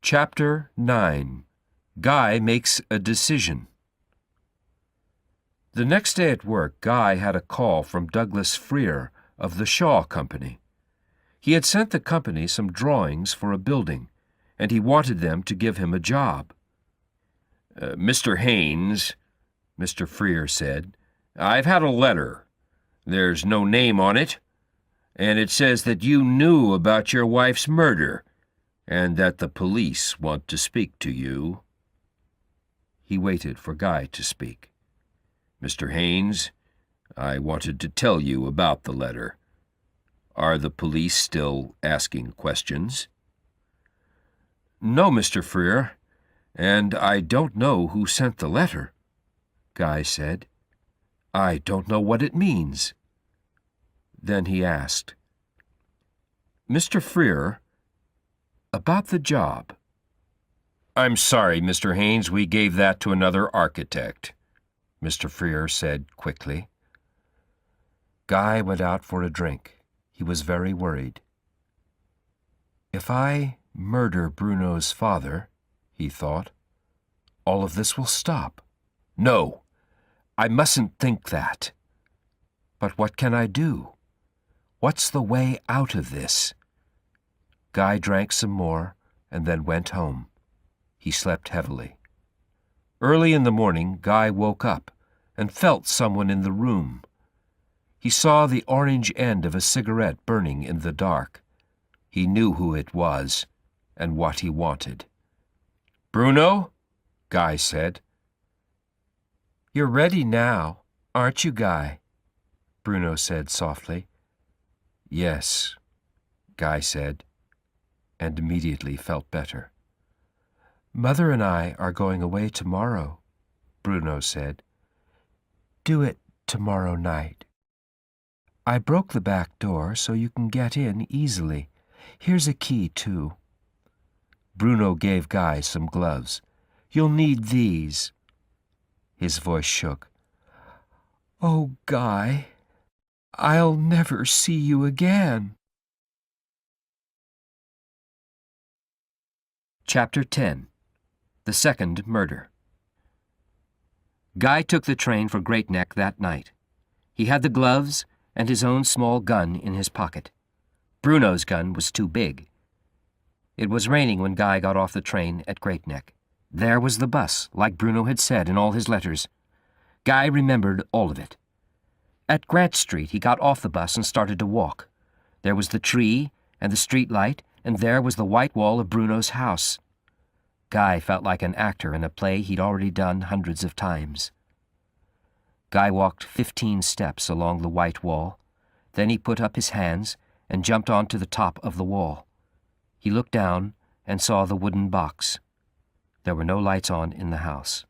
Chapter 9. Guy Makes a Decision. The next day at work, Guy had a call from Douglas Freer of the Shaw Company. He had sent the company some drawings for a building, and he wanted them to give him a job. "Mr. Haynes," Mr. Freer said, "I've had a letter. There's no name on it, and it says that you knew about your wife's murder, and that the police want to speak to you." He waited for Guy to speak. "Mr. Haynes, I wanted to tell you about the letter. Are the police still asking questions?" "No, Mr. Freer, and I don't know who sent the letter," Guy said. "I don't know what it means." Then he asked, "Mr. Freer, about the job." "I'm sorry, Mr. Haynes, we gave that to another architect," Mr. Freer said quickly. Guy went out for a drink. He was very worried. "If I murder Bruno's father," he thought, "all of this will stop. No, I mustn't think that. But what can I do? What's the way out of this?" Guy drank some more and then went home. He slept heavily. Early in the morning, Guy woke up and felt someone in the room. He saw the orange end of a cigarette burning in the dark. He knew who it was and what he wanted. "Bruno?" Guy said. "You're ready now, aren't you, Guy?" Bruno said softly. "Yes," Guy said, and immediately felt better. "Mother and I are going away tomorrow," Bruno said. "Do it tomorrow night. I broke the back door so you can get in easily. Here's a key, too." Bruno gave Guy some gloves. "You'll need these." His voice shook. "Oh, Guy, I'll never see you again." Chapter 10. The Second Murder. Guy took the train for Great Neck that night. He had the gloves and his own small gun in his pocket. Bruno's gun was too big. It was raining when Guy got off the train at Great Neck. There was the bus, like Bruno had said in all his letters. Guy remembered all of it. At Grant Street, he got off the bus and started to walk. There was the tree and the street light, and there was the white wall of Bruno's house. Guy felt like an actor in a play he'd already done hundreds of times. Guy walked 15 steps along the white wall. Then he put up his hands and jumped onto the top of the wall. He looked down and saw the wooden box. There were no lights on in the house.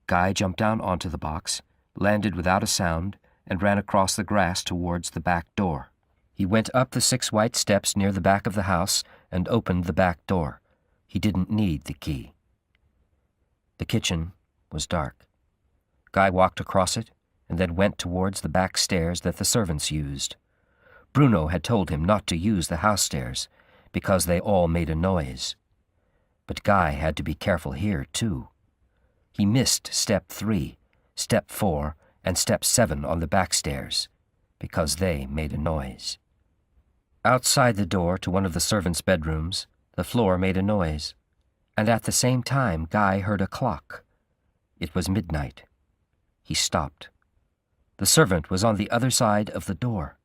Guy jumped down onto the box, landed without a sound, and ran across the grass towards the back door. He went up the 6 white steps near the back of the house and opened the back door. He didn't need the key. The kitchen was dark. Guy walked across it and then went towards the back stairs that the servants used. Bruno had told him not to use the house stairs because they all made a noise. But Guy had to be careful here, too. He missed step 3, step 4, and step 7 on the back stairs because they made a noise. Outside the door to one of the servants' bedrooms, the floor made a noise, and at the same time Guy heard a clock. It was midnight. He stopped. The servant was on the other side of the door.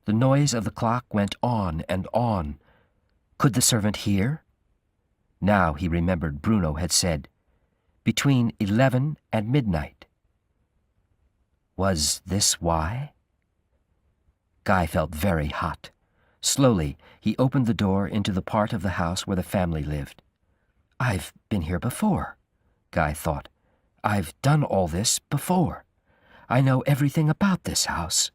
The noise of the clock went on and on. Could the servant hear? Now he remembered Bruno had said, between 11 and midnight. Was this why? Guy felt very hot. Slowly, he opened the door into the part of the house where the family lived. "I've been here before," Guy thought. "I've done all this before. I know everything about this house."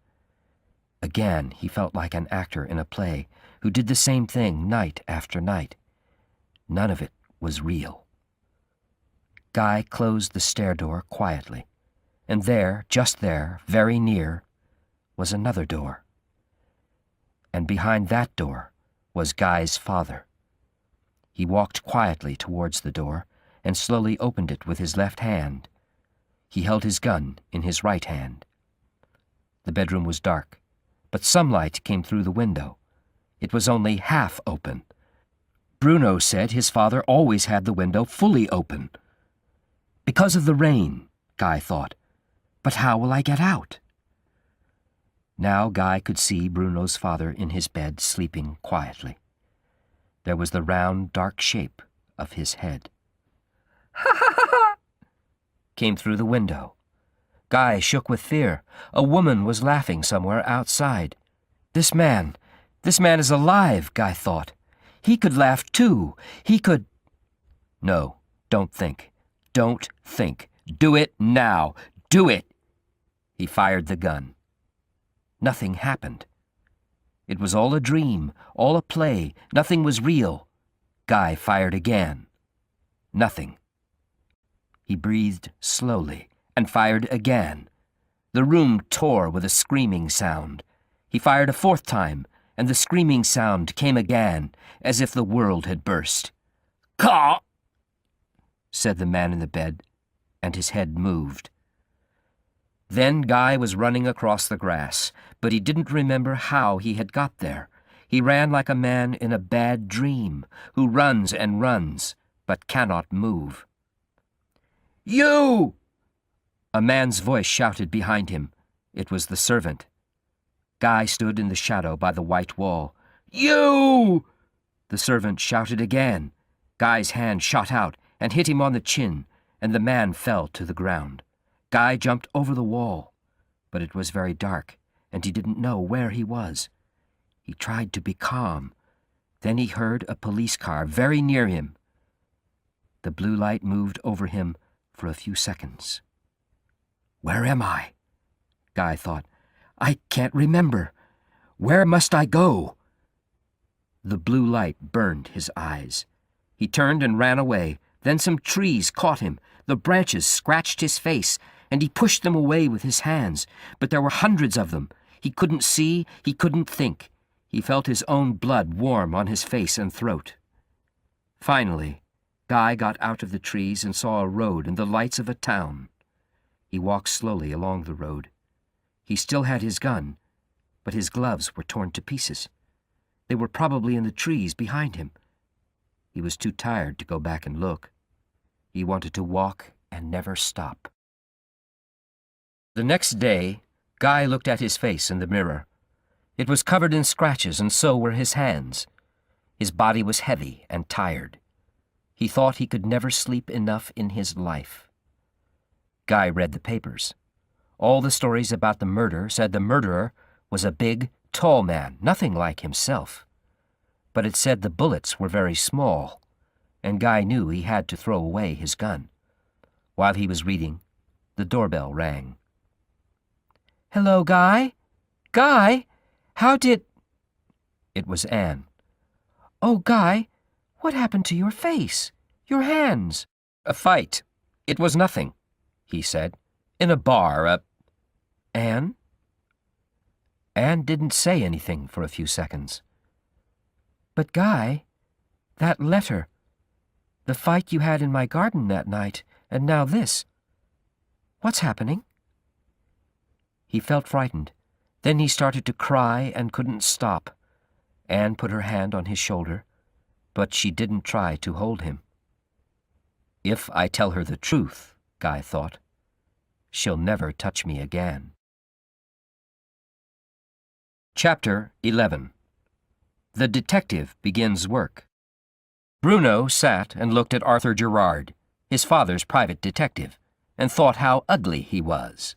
Again, he felt like an actor in a play who did the same thing night after night. None of it was real. Guy closed the stair door quietly, and there, just there, very near, was another door. And behind that door was Guy's father. He walked quietly towards the door and slowly opened it with his left hand. He held his gun in his right hand. The bedroom was dark, but some light came through the window. It was only half open. Bruno said his father always had the window fully open. Because of the rain, Guy thought. But how will I get out? Now Guy could see Bruno's father in his bed sleeping quietly. There was the round, dark shape of his head. "Ha ha ha ha!" came through the window. Guy shook with fear. A woman was laughing somewhere outside. This man is alive, Guy thought. He could laugh too. He could... No, don't think. Don't think. Do it now. Do it! He fired the gun. Nothing happened. It was all a dream, all a play. Nothing was real. Guy fired again. Nothing. He breathed slowly and fired again. The room tore with a screaming sound. He fired a fourth time, and the screaming sound came again, as if the world had burst. "Caw!" said the man in the bed, and his head moved. Then Guy was running across the grass, but he didn't remember how he had got there. He ran like a man in a bad dream, who runs and runs, but cannot move. "You!" A man's voice shouted behind him. It was the servant. Guy stood in the shadow by the white wall. "You!" The servant shouted again. Guy's hand shot out and hit him on the chin, and the man fell to the ground. Guy jumped over the wall, but it was very dark, and he didn't know where he was. He tried to be calm. Then he heard a police car very near him. The blue light moved over him for a few seconds. Where am I? Guy thought. I can't remember. Where must I go? The blue light burned his eyes. He turned and ran away. Then some trees caught him. The branches scratched his face, and he pushed them away with his hands. But there were hundreds of them. He couldn't see, he couldn't think. He felt his own blood warm on his face and throat. Finally, Guy got out of the trees and saw a road and the lights of a town. He walked slowly along the road. He still had his gun, but his gloves were torn to pieces. They were probably in the trees behind him. He was too tired to go back and look. He wanted to walk and never stop. The next day, Guy looked at his face in the mirror. It was covered in scratches, and so were his hands. His body was heavy and tired. He thought he could never sleep enough in his life. Guy read the papers. All the stories about the murder said the murderer was a big, tall man, nothing like himself. But it said the bullets were very small, and Guy knew he had to throw away his gun. While he was reading, the doorbell rang. "Hello, Guy? Guy? How did—" It was Anne. "Oh, Guy, what happened to your face? Your hands?" "A fight. It was nothing," he said. "In a bar, Anne?" Anne didn't say anything for a few seconds. "But, Guy, that letter, the fight you had in my garden that night, and now this. What's happening?" He felt frightened. Then he started to cry and couldn't stop. Anne put her hand on his shoulder, but she didn't try to hold him. If I tell her the truth, Guy thought, she'll never touch me again. Chapter 11. The detective begins work. Bruno sat and looked at Arthur Gerard, his father's private detective, and thought how ugly he was.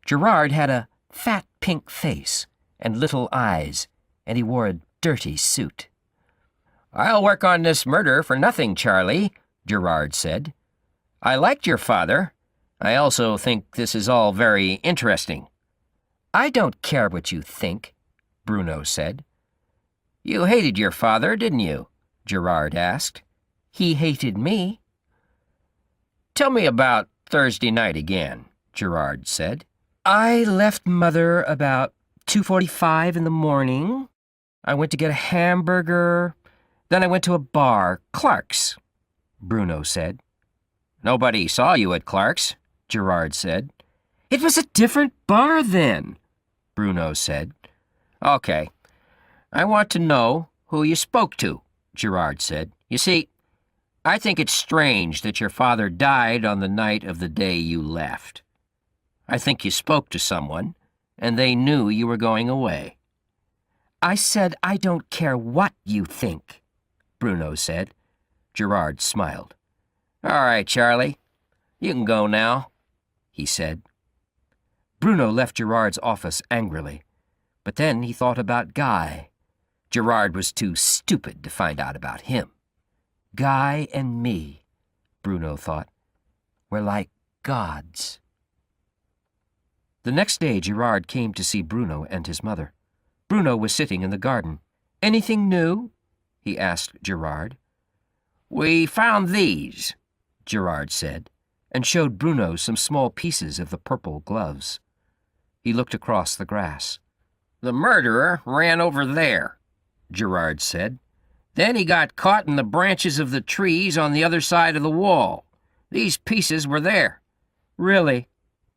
Gerard had a fat pink face and little eyes, and he wore a dirty suit. "I'll work on this murder for nothing, Charlie," Gerard said. "I liked your father. I also think this is all very interesting." "I don't care what you think," Bruno said. "You hated your father, didn't you?" Gerard asked. "He hated me." "Tell me about Thursday night again," Gerard said. "I left Mother about 2:45 in the morning. I went to get a hamburger, Then I went to a bar, Clark's, Bruno said. Nobody saw you at Clark's, Gerard said. It was a different bar then, Bruno said. Okay. I want to know who you spoke to, Gerard said. You see, I think it's strange that your father died on the night of the day you left. I think you spoke to someone, and they knew you were going away. I said I don't care what you think, Bruno said. Gerard smiled. All right, Charlie. You can go now, he said. Bruno left Gerard's office angrily, but then he thought about Guy. Gerard was too stupid to find out about him. Guy and me, Bruno thought, were like gods. The next day Gerard came to see Bruno and his mother. Bruno was sitting in the garden. Anything new? He asked Gerard. We found these, Gerard said, and showed Bruno some small pieces of the purple gloves. He looked across the grass. The murderer ran over there, Gerard said. Then he got caught in the branches of the trees on the other side of the wall. These pieces were there. Really?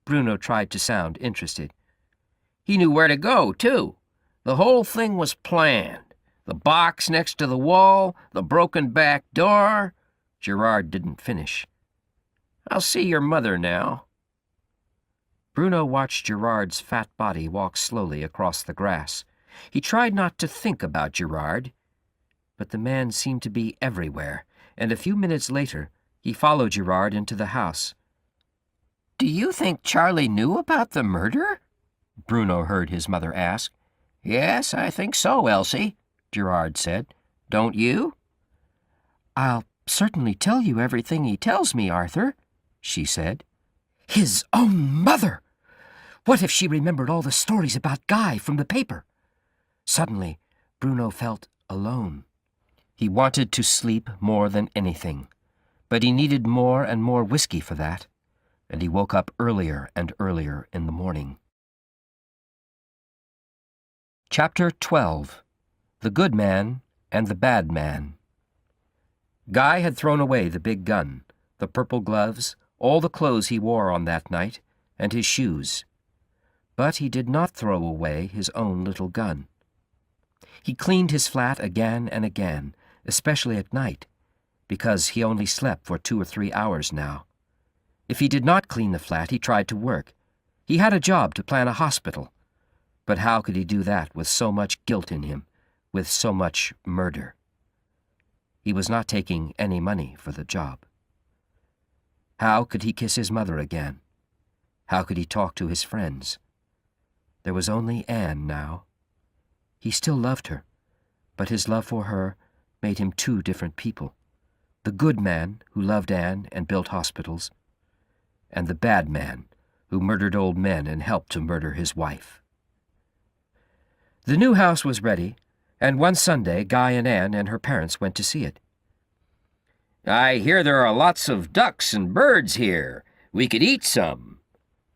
Bruno tried to sound interested. He knew where to go, too. The whole thing was planned. The box next to the wall, the broken back door. Gerard didn't finish. I'll see your mother now. Bruno watched Gerard's fat body walk slowly across the grass. He tried not to think about Gerard, but the man seemed to be everywhere, and a few minutes later he followed Gerard into the house. Do you think Charlie knew about the murder? Bruno heard his mother ask. Yes, I think so, Elsie, Gerard said. Don't you? I'll certainly tell you everything he tells me, Arthur, she said. His own mother! What if she remembered all the stories about Guy from the paper? Suddenly, Bruno felt alone. He wanted to sleep more than anything, but he needed more and more whiskey for that, and he woke up earlier and earlier in the morning. Chapter 12. The Good Man and the Bad Man. Guy had thrown away the big gun, the purple gloves, all the clothes he wore on that night, and his shoes. But he did not throw away his own little gun. He cleaned his flat again and again, especially at night, because he only slept for 2 or 3 hours now. If he did not clean the flat, he tried to work. He had a job to plan a hospital. But how could he do that with so much guilt in him, with so much murder? He was not taking any money for the job. How could he kiss his mother again? How could he talk to his friends? There was only Anne now. He still loved her, but his love for her made him 2 different people. The good man who loved Anne and built hospitals, and the bad man who murdered old men and helped to murder his wife. The new house was ready, and one Sunday Guy and Anne and her parents went to see it. I hear there are lots of ducks and birds here. We could eat some,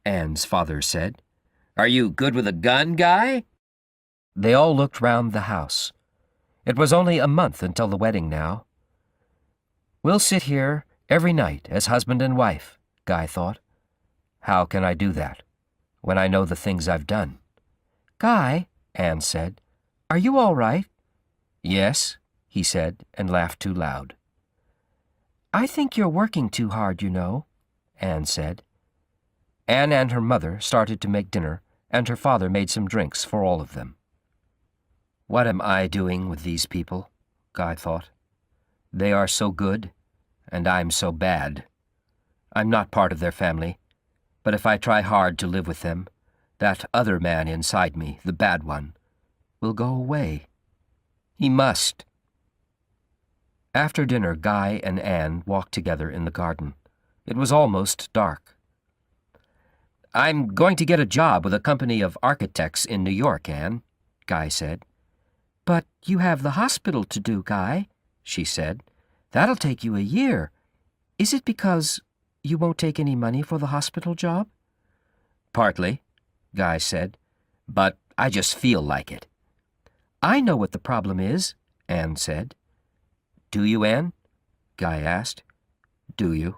Anne's father said. Are you good with a gun, Guy? They all looked round the house. It was only a month until the wedding now. We'll sit here every night as husband and wife, Guy thought. How can I do that when I know the things I've done? Guy, Anne said, are you all right? Yes, he said, and laughed too loud. I think you're working too hard, you know, Anne said. Anne and her mother started to make dinner, and her father made some drinks for all of them. What am I doing with these people? Guy thought. They are so good, and I'm so bad. I'm not part of their family, but if I try hard to live with them, that other man inside me, the bad one, will go away. He must. After dinner, Guy and Anne walked together in the garden. It was almost dark. I'm going to get a job with a company of architects in New York, Anne, Guy said. But you have the hospital to do, Guy, she said. That'll take you a year. Is it because you won't take any money for the hospital job? Partly, Guy said, but I just feel like it. I know what the problem is, Anne said. Do you, Anne? Guy asked. Do you?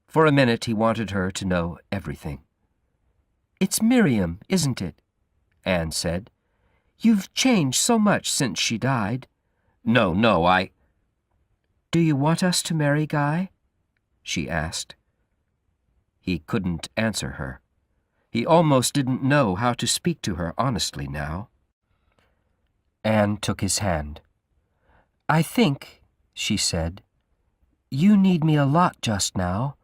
For a minute he wanted her to know everything. It's Miriam, isn't it? Anne said. You've changed so much since she died. No, I... Do you want us to marry Guy? She asked. He couldn't answer her. He almost didn't know how to speak to her honestly now. Anne took his hand. I think, she said, you need me a lot just now,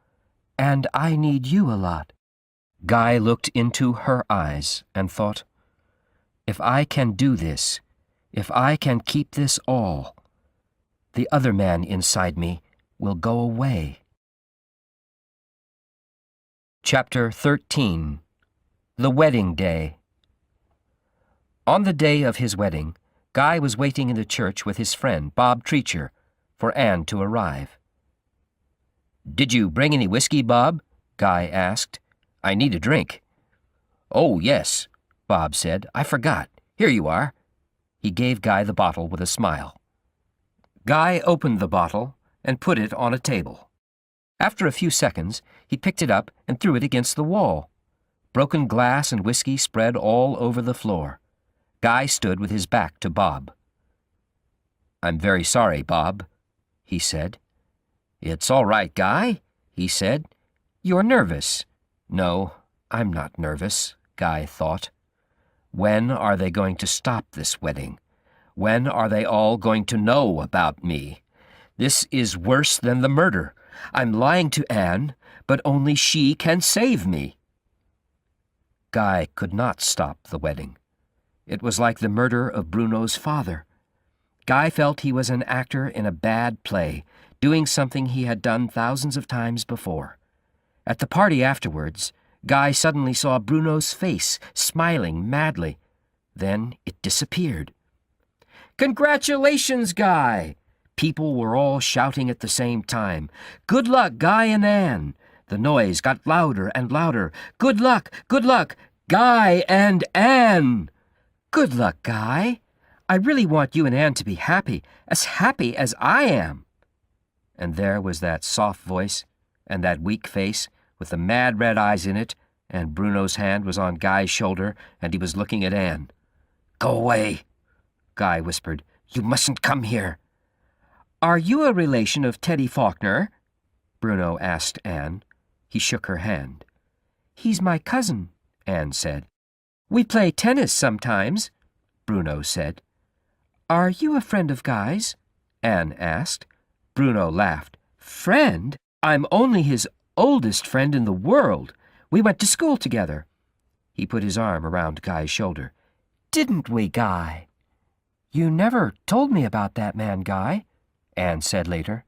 and I need you a lot. Guy looked into her eyes and thought, if I can do this, if I can keep this all, the other man inside me will go away. Chapter 13. The Wedding Day. On the day of his wedding, Guy was waiting in the church with his friend, Bob Treacher, for Anne to arrive. Did you bring any whiskey, Bob? Guy asked. I need a drink. Oh, yes, Bob said. I forgot. Here you are. He gave Guy the bottle with a smile. Guy opened the bottle and put it on a table. After a few seconds, he picked it up and threw it against the wall. Broken glass and whiskey spread all over the floor. Guy stood with his back to Bob. I'm very sorry, Bob, he said. It's all right, Guy, he said. You're nervous. No, I'm not nervous, Guy thought. When are they going to stop this wedding? When are they all going to know about me? This is worse than the murder. I'm lying to Anne, but only she can save me. Guy could not stop the wedding. It was like the murder of Bruno's father. Guy felt he was an actor in a bad play, doing something he had done thousands of times before. At the party afterwards, Guy suddenly saw Bruno's face, smiling madly. Then it disappeared. Congratulations, Guy! People were all shouting at the same time. Good luck, Guy and Anne! The noise got louder and louder. Good luck, Guy and Anne! Good luck, Guy. I really want you and Anne to be happy as I am. And there was that soft voice and that weak face with the mad red eyes in it, and Bruno's hand was on Guy's shoulder, and he was looking at Anne. Go away, Guy whispered. You mustn't come here. Are you a relation of Teddy Faulkner? Bruno asked Anne. He shook her hand. He's my cousin, Anne said. We play tennis sometimes, Bruno said. Are you a friend of Guy's? Anne asked. Bruno laughed. Friend? I'm only his oldest friend in the world. We went to school together. He put his arm around Guy's shoulder. Didn't we, Guy? You never told me about that man, Guy, Anne said later.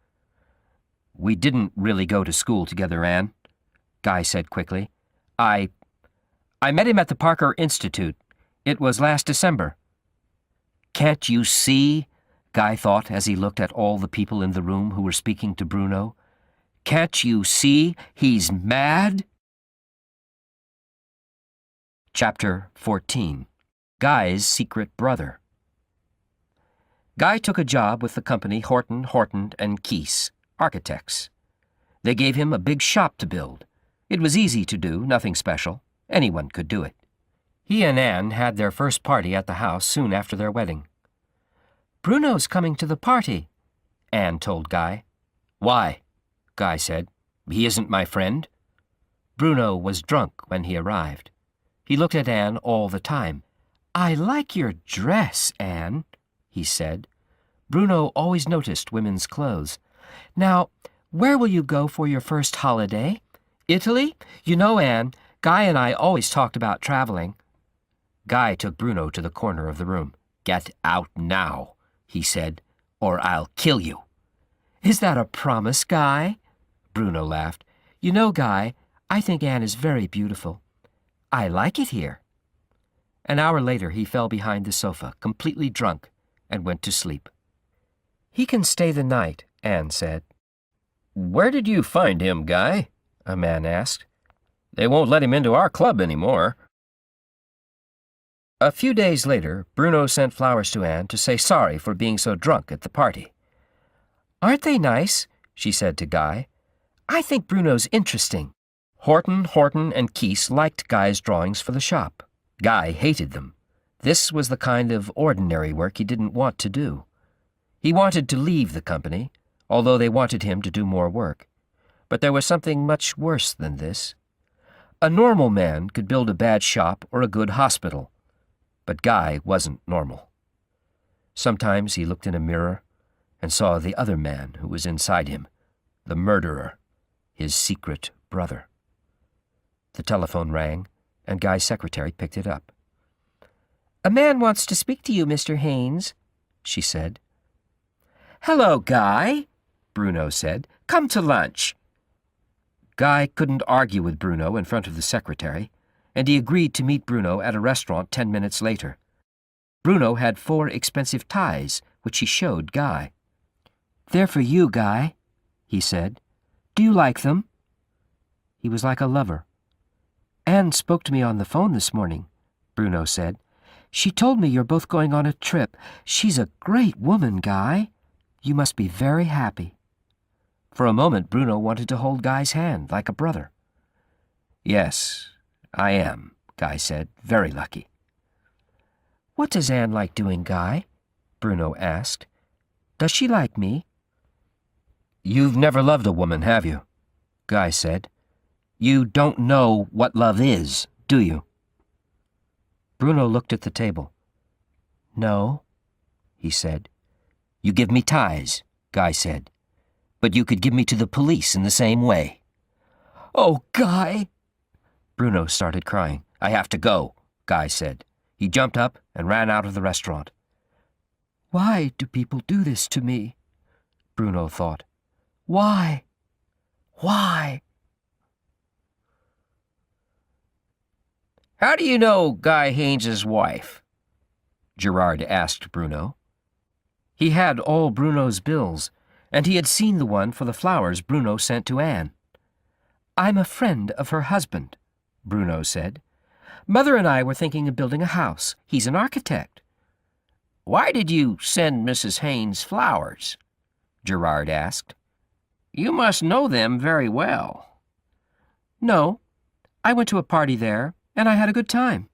We didn't really go to school together, Anne, Guy said quickly. I met him at the Parker Institute. It was last December. Can't you see? Guy thought as he looked at all the people in the room who were speaking to Bruno. Can't you see he's mad? Chapter 14. Guy's Secret Brother. Guy took a job with the company Horton, and Keese, architects. They gave him a big shop to build. It was easy to do, nothing special. Anyone could do it. He and Anne had their first party at the house soon after their wedding. Bruno's coming to the party, Anne told Guy. Why? Guy said. He isn't my friend. Bruno was drunk when he arrived. He looked at Anne all the time. I like your dress, Anne, he said. Bruno always noticed women's clothes. Now, where will you go for your first holiday? Italy? You know, Anne, Guy and I always talked about traveling. Guy took Bruno to the corner of the room. Get out now, he said, or I'll kill you. Is that a promise, Guy? Bruno laughed. You know, Guy, I think Anne is very beautiful. I like it here. An hour later, he fell behind the sofa, completely drunk, and went to sleep. He can stay the night, Anne said. Where did you find him, Guy? A man asked. They won't let him into our club anymore. A few days later, Bruno sent flowers to Anne to say sorry for being so drunk at the party. "Aren't they nice?" she said to Guy. "I think Bruno's interesting." Horton, and Keese liked Guy's drawings for the shop. Guy hated them. This was the kind of ordinary work he didn't want to do. He wanted to leave the company, although they wanted him to do more work. But there was something much worse than this. A normal man could build a bad shop or a good hospital, but Guy wasn't normal. Sometimes he looked in a mirror and saw the other man who was inside him, the murderer, his secret brother. The telephone rang, and Guy's secretary picked it up. "A man wants to speak to you, Mr. Haynes," she said. "Hello, Guy," Bruno said. "Come to lunch." Guy couldn't argue with Bruno in front of the secretary, and he agreed to meet Bruno at a restaurant 10 minutes later. Bruno had 4 expensive ties, which he showed Guy. "They're for you, Guy," he said. "Do you like them?" He was like a lover. "Anne spoke to me on the phone this morning," Bruno said. "She told me you're both going on a trip. She's a great woman, Guy. You must be very happy." For a moment, Bruno wanted to hold Guy's hand like a brother. "Yes, I am," Guy said, "very lucky." "What does Anne like doing, Guy?" Bruno asked. "Does she like me?" "You've never loved a woman, have you?" Guy said. "You don't know what love is, do you?" Bruno looked at the table. "No," he said. "You give me ties," Guy said. "But you could give me to the police in the same way." "Oh, Guy!" Bruno started crying. "I have to go," Guy said. He jumped up and ran out of the restaurant. "Why do people do this to me?" Bruno thought. "Why? Why?" "How do you know Guy Haynes's wife?" Gerard asked Bruno. He had all Bruno's bills, and he had seen the one for the flowers Bruno sent to Anne. "I'm a friend of her husband," Bruno said. "Mother and I were thinking of building a house. He's an architect." "Why did you send Mrs. Haynes flowers?" Gerard asked. "You must know them very well." "No, I went to a party there, and I had a good time."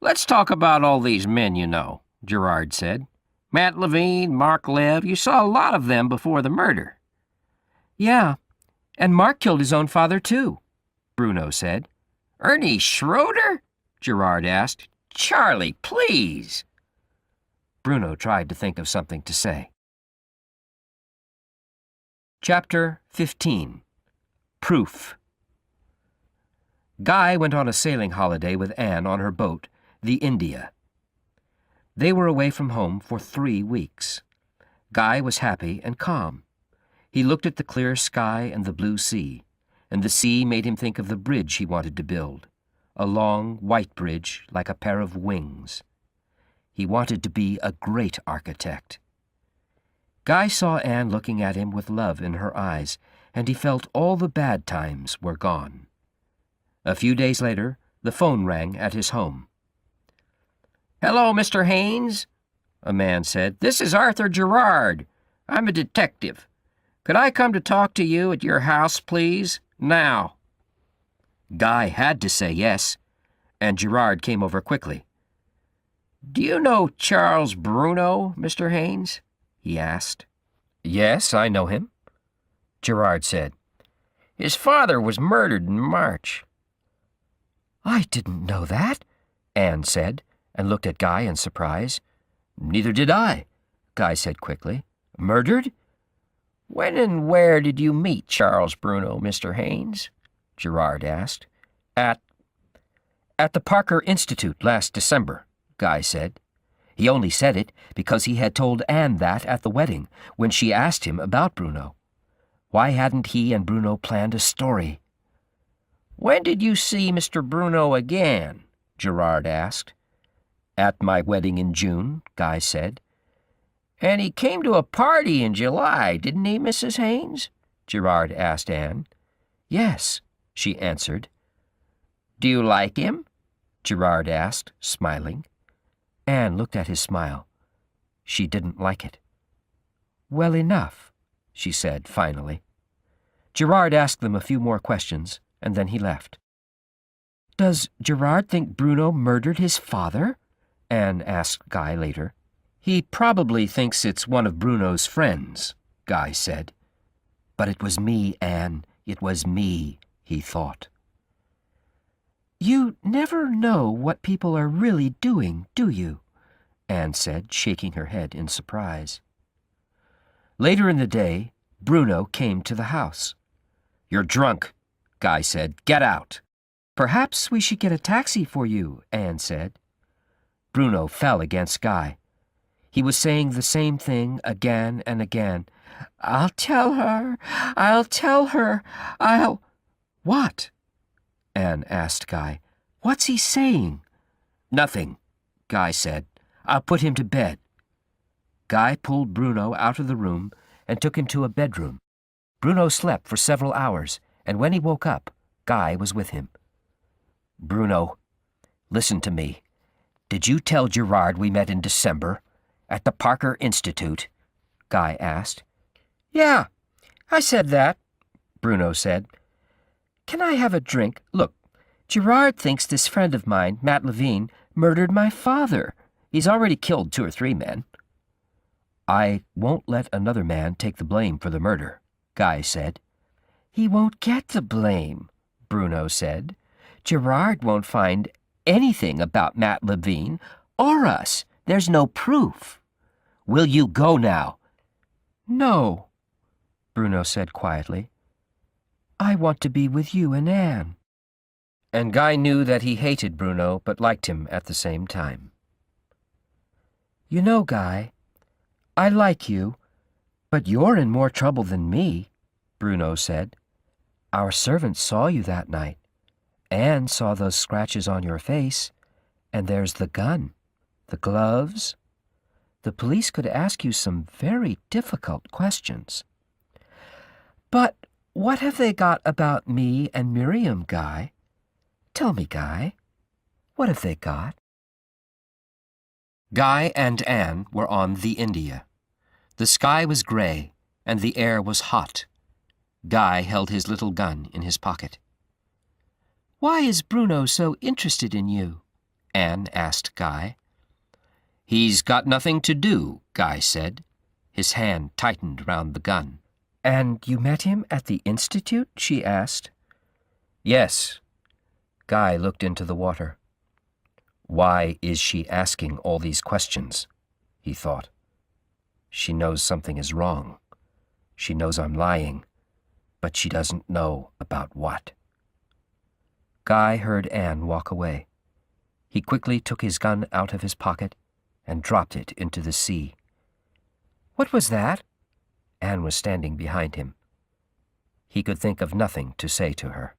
"Let's talk about all these men you know," Gerard said. "Matt Levine, Mark Lev, you saw a lot of them before the murder." "Yeah, and Mark killed his own father, too," Bruno said. "Ernie Schroeder?" Gerard asked. "Charlie, please." Bruno tried to think of something to say. Chapter 15. Proof. Guy went on a sailing holiday with Anne on her boat, the India. They were away from home for 3 weeks. Guy was happy and calm. He looked at the clear sky and the blue sea, and the sea made him think of the bridge he wanted to build, a long, white bridge like a pair of wings. He wanted to be a great architect. Guy saw Anne looking at him with love in her eyes, and he felt all the bad times were gone. A few days later, the phone rang at his home. "Hello, Mr. Haynes," a man said. "This is Arthur Gerard. I'm a detective. Could I come to talk to you at your house, please? Now." Guy had to say yes, and Gerard came over quickly. "Do you know Charles Bruno, Mr. Haynes?" he asked. "Yes, I know him," Gerard said. "His father was murdered in March." "I didn't know that," Anne said, and looked at Guy in surprise. "Neither did I," Guy said quickly. "Murdered?" "When and where did you meet Charles Bruno, Mr. Haynes?" Gerard asked. At the Parker Institute last December," Guy said. He only said it because he had told Anne that at the wedding, when she asked him about Bruno. Why hadn't he and Bruno planned a story? "When did you see Mr. Bruno again?" Gerard asked. "At my wedding in June," Guy said. "And he came to a party in July, didn't he, Mrs. Haynes?" Gerard asked Anne. "Yes," she answered. "Do you like him?" Gerard asked, smiling. Anne looked at his smile. She didn't like it. "Well enough," she said finally. Gerard asked them a few more questions, and then he left. Does Gerard think Bruno murdered his father? Anne asked Guy later. He probably thinks it's one of Bruno's friends, Guy said. But it was me, Anne. It was me, he thought. You never know what people are really doing, do you? Anne said, shaking her head in surprise. Later in the day, Bruno came to the house. You're drunk, Guy said. Get out. Perhaps we should get a taxi for you, Anne said. Bruno fell against Guy. He was saying the same thing again and again. I'll tell her. I'll... What? Anne asked Guy. What's he saying? Nothing, Guy said. I'll put him to bed. Guy pulled Bruno out of the room and took him to a bedroom. Bruno slept for several hours, and when he woke up, Guy was with him. Bruno, listen to me. Did you tell Gerard we met in December? At the Parker Institute? Guy asked. Yeah, I said that, Bruno said. Can I have a drink? Look, Gerard thinks this friend of mine, Matt Levine, murdered my father. He's already killed 2 or 3 men. I won't let another man take the blame for the murder, Guy said. He won't get the blame, Bruno said. Gerard won't find anything about Matt Levine or us. There's no proof. Will you go now? No, Bruno said quietly. I want to be with you and Anne. And Guy knew that he hated Bruno but liked him at the same time. You know, Guy, I like you, but you're in more trouble than me, Bruno said. Our servants saw you that night. Anne saw those scratches on your face, and there's the gun, the gloves. The police could ask you some very difficult questions. But what have they got about me and Miriam, Guy? Tell me, Guy, what have they got? Guy and Anne were on the India. The sky was gray, and the air was hot. Guy held his little gun in his pocket. Why is Bruno so interested in you? Anne asked Guy. He's got nothing to do, Guy said. His hand tightened round the gun. And you met him at the Institute? She asked. Yes. Guy looked into the water. Why is she asking all these questions? He thought. She knows something is wrong. She knows I'm lying, but she doesn't know about what. Guy heard Anne walk away. He quickly took his gun out of his pocket and dropped it into the sea. What was that? Anne was standing behind him. He could think of nothing to say to her.